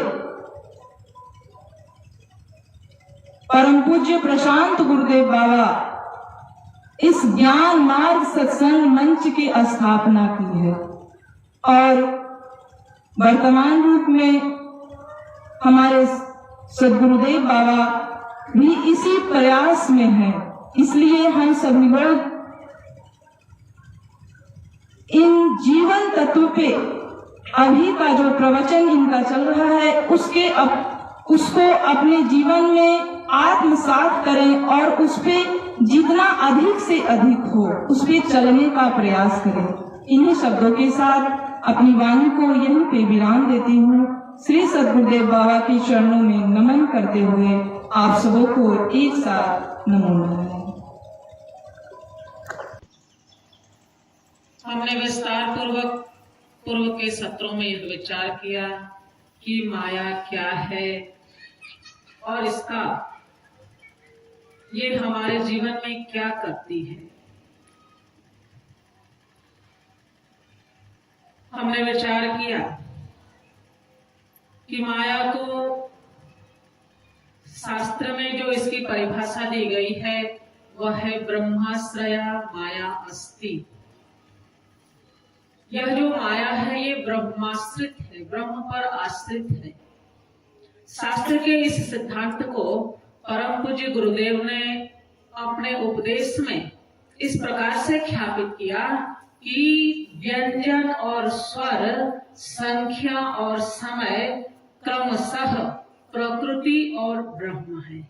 परम पूज्य प्रशांत गुरुदेव बाबा इस ज्ञान मार्ग सत्संग मंच की स्थापना की है, और वर्तमान रूप में हमारे सद्गुरुदेव बाबा भी इसी प्रयास में हैं। इसलिए हम सभी लोग इन जीवन तत्व पे अभी का जो प्रवचन इनका चल रहा है, उसको अपने जीवन में आत्मसात करें और उस पे जितना अधिक से अधिक हो उस पे चलने का प्रयास करें। इन्हीं शब्दों के साथ अपनी वाणी को यहीं पे विराम देती हूँ। श्री सद्गुरुदेव बाबा के चरणों में नमन करते हुए आप सबों को एक साथ नमो नमः। हमने विस्तार पूर्व के सत्रों में यह विचार किया कि माया क्या है और इसका ये हमारे जीवन में क्या करती है। हमने विचार किया कि माया को शास्त्र में जो इसकी परिभाषा दी गई है वह है ब्रह्माश्रया माया अस्ति। यह जो माया है ये ब्रह्माश्रित है, ब्रह्म पर आश्रित है। शास्त्र के इस सिद्धांत को परम पूज्य गुरुदेव ने अपने उपदेश में इस प्रकार से ख्यापित किया कि व्यंजन और स्वर, संख्या और समय क्रमशः प्रकृति और ब्रह्म है।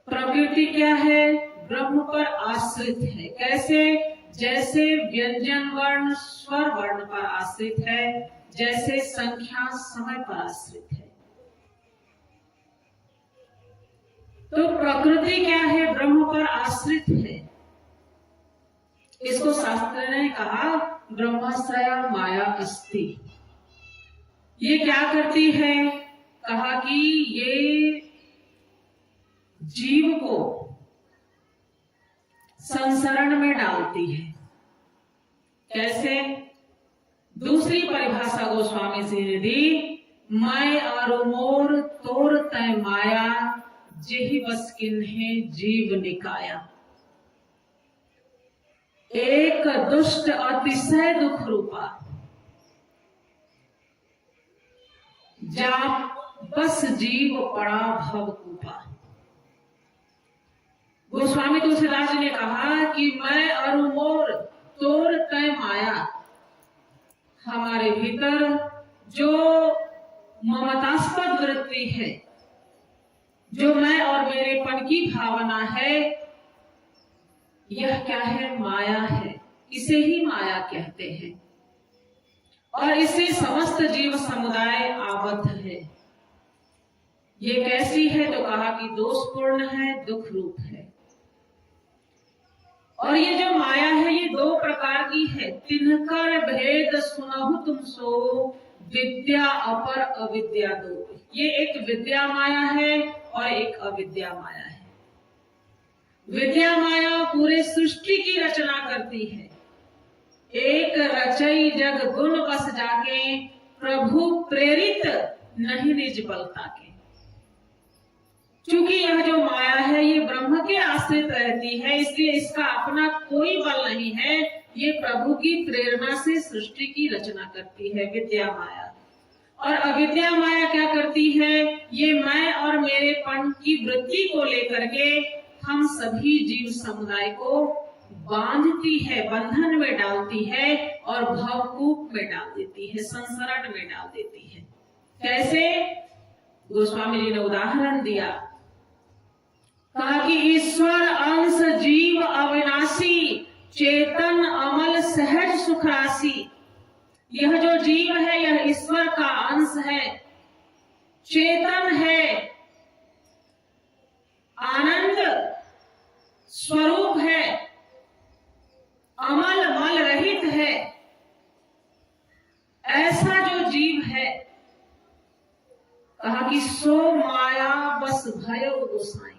प्रकृति क्या है? ब्रह्म पर आश्रित है। कैसे? जैसे व्यंजन वर्ण स्वर वर्ण पर आश्रित है, जैसे संख्या समय पर आश्रित है। तो प्रकृति क्या है? ब्रह्म पर आश्रित है। इसको शास्त्र ने कहा ब्रह्माश्रया माया अस्ति। ये क्या करती है? कहा कि ये जीव को संसरण में डालती है। कैसे? दूसरी परिभाषा गोस्वामी जी ने दी, मैं और मोर तोर तय माया, जेहि बस किन्हे जीव निकाया। एक दुष्ट अतिशय दुख रूपा, जा बस जीव पड़ा भव कूपा। गोस्वामी तुलसीदास जी ने कहा कि मैं और मोर तोर तय माया, हमारे भीतर जो ममतास्पद वृत्ति है, जो मैं और मेरेपन की भावना है, यह क्या है? माया है। इसे ही माया कहते हैं और इससे समस्त जीव समुदाय आबद्ध है। ये कैसी है? तो कहा कि दोषपूर्ण है, दुख रूप है। और ये जो माया है ये दो प्रकार की है। तिनकर भेद सुनहु तुम सो, विद्या अपर अविद्या दो। ये एक विद्या माया है और एक अविद्या माया है। विद्या माया पूरे सृष्टि की रचना करती है। एक रचई जग गुण बस जाके, प्रभु प्रेरित नहीं निज बल ताके। क्योंकि यह जो माया है ये ब्रह्म के आश्रित रहती है, इसलिए इसका अपना कोई बल नहीं है। ये प्रभु की प्रेरणा से सृष्टि की रचना करती है, विद्या माया। और अविद्या माया क्या करती है? ये मैं और मेरेपन की वृत्ति को लेकर के हम सभी जीव समुदाय को बांधती है, बंधन में डालती है और भवकूप में डाल देती है, संसरण में डाल देती है। कैसे? गोस्वामी जी ने उदाहरण दिया, कहा कि ईश्वर अंश जीव अविनाशी, चेतन अमल सहज सुख राशि। यह जो जीव है यह ईश्वर का अंश है, चेतन है, आनंद स्वरूप है, अमल मल रहित है। ऐसा जो जीव है, कहा कि सो माया बस भयो गोसाई।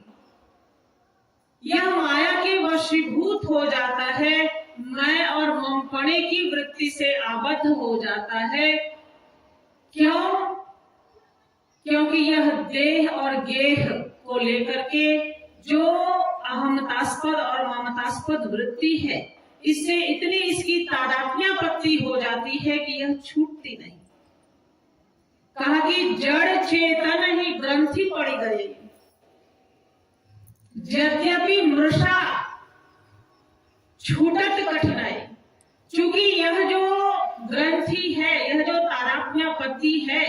यह माया के वशीभूत हो जाता है, मैं और ममपणे की वृत्ति से आबद्ध हो जाता है। क्यों? क्योंकि यह देह और गेह को लेकर के जो अहमतास्पद और ममतास्पद वृत्ति है, इससे इतनी इसकी तादात्म्यापत्ति हो जाती है कि यह छूटती नहीं। कहा कि जड़ चेतन ही ग्रंथि पड़ी गई, यद्यपि मृषा छूटत कठिनाई। क्योंकि यह जो ग्रंथि है, यह जो तादात्म्यापत्ति है,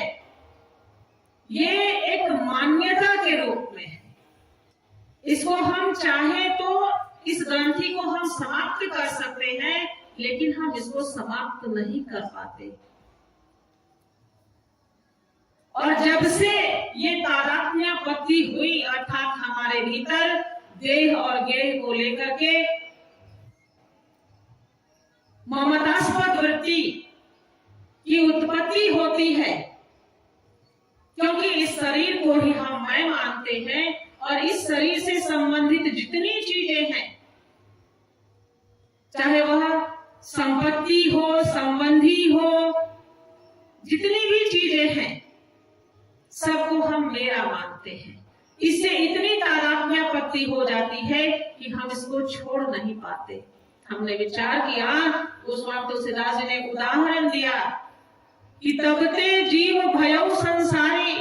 ये एक मान्यता के रूप में है। इसको हम चाहे तो इस ग्रंथि को हम समाप्त कर सकते हैं, लेकिन हम इसको समाप्त नहीं कर पाते। और जब से ये तादात्म्यापत्ति हुई, अर्थात हमारे भीतर देह और गेह को लेकर के ममतास्पद वृत्ति की उत्पत्ति होती है, क्योंकि इस शरीर को ही हम मैं मानते हैं और इस शरीर से संबंधित जितनी चीजें हैं, चाहे वह संपत्ति हो, संबंधी हो, जितनी भी चीजें हैं, सबको हम मेरा मानते हैं। इससे इतनी तादात्म्यापत्ति हो जाती है कि हम इसको छोड़ नहीं पाते। हमने विचार किया, गोस्वामी तुलसीदास जी ने उदाहरण दिया कि तबते जीव भयो संसारी,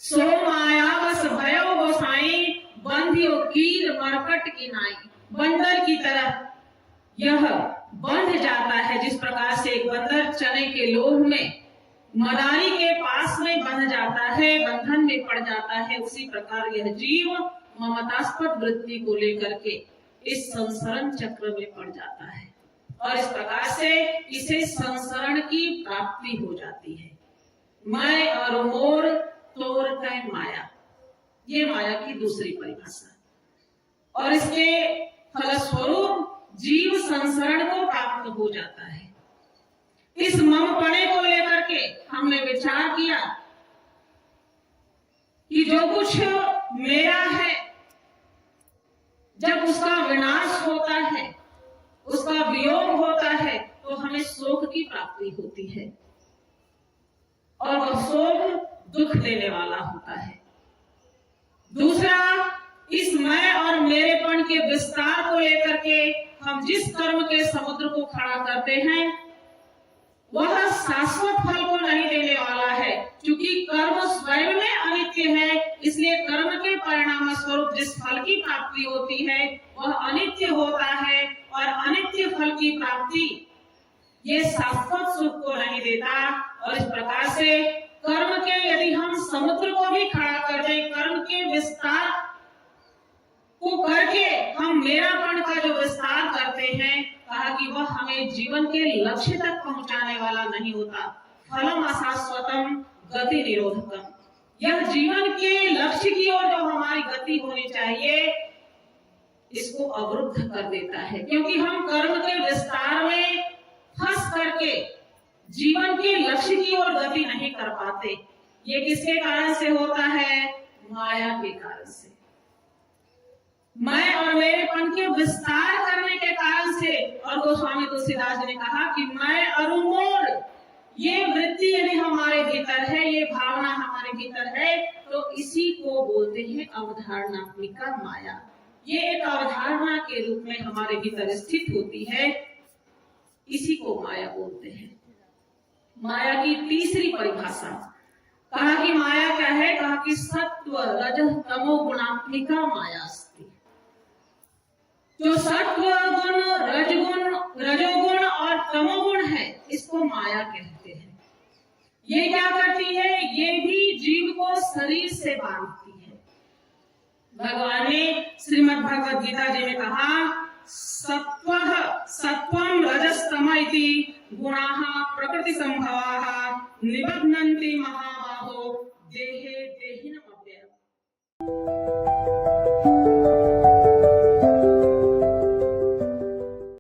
सो माया बस भयो गोसाई, बंधियो कीर मरकट की नाई। बंदर की तरह यह बंध जाता है, जिस प्रकार से एक बंदर चने के लोभ में मदारी के पास में बंध जाता है, बंधन में पड़ जाता है, उसी प्रकार यह जीव ममतास्पद वृत्ति को लेकर के इस संसरण चक्र में पड़ जाता है और इस प्रकार से इसे संसरण की प्राप्ति हो जाती है। मैं और मोर तोर तय माया, ये माया की दूसरी परिभाषा। और इसके फलस्वरूप जीव संसरण को प्राप्त हो जाता है। इस ममपणे को लेकर के हमने विचार किया कि जो कुछ मेरा है, जब उसका विनाश होता है, उसका वियोग होता है, तो हमें शोक की प्राप्ति होती है और वह शोक दुख देने वाला होता है। दूसरा, इस मैं और मेरेपन के विस्तार को लेकर के हम जिस कर्म के समुद्र को खड़ा करते हैं, वह शाश्वत फल को नहीं देने वाला है। क्योंकि कर्म स्वयं में अनित्य है, इसलिए कर्म के परिणाम स्वरूप जिस फल की प्राप्ति होती है वह अनित्य होता है, और अनित्य फल की प्राप्ति ये शाश्वत सुख को नहीं देता। और इस प्रकार से कर्म के यदि हम समुद्र को भी खड़ा कर दें, कर्म के विस्तार को करके हम मेरापन का जो विस्तार करते हैं, कहा कि वह हमें जीवन के लक्ष्य तक पहुंचाने वाला नहीं होता। फलम अशाश्वतम गति निरोधकम, यह जीवन के लक्ष्य की ओर जो हमारी गति होनी चाहिए इसको अवरुद्ध कर देता है। क्योंकि हम कर्म के विस्तार में फंस करके जीवन के लक्ष्य की ओर गति नहीं कर पाते। ये किसके कारण से होता है? माया के कारण से। मैं और मेरेपन के विस्तार करने के कारण से। और गोस्वामी तुलसीदास जी ने कहा कि मैं अरुमोड़, ये वृत्ति यदि हमारे भीतर है, ये भावना हमारे भीतर है, तो इसी को बोलते हैं अवधारणात्मिका माया। ये एक अवधारणा के रूप में हमारे भीतर स्थित होती है, इसी को माया बोलते हैं। माया की तीसरी परिभाषा, कहा कि माया क्या है? कहा कि सत्व रजः तमो गुणात्मिका माया अस्ति। जो सत्व गुण, रजोगुण और तमोगुण है, इसको माया कहते हैं। ये क्या करती है? ये भी जीव को शरीर से बांधती है। भगवान ने श्रीमद् भगवद गीता जी में कहा, सत्वम रजस्तम इति गुणाः प्रकृति संभवाः निबध्नन्ति महाबाहो देहे देहिनमव्ययम्।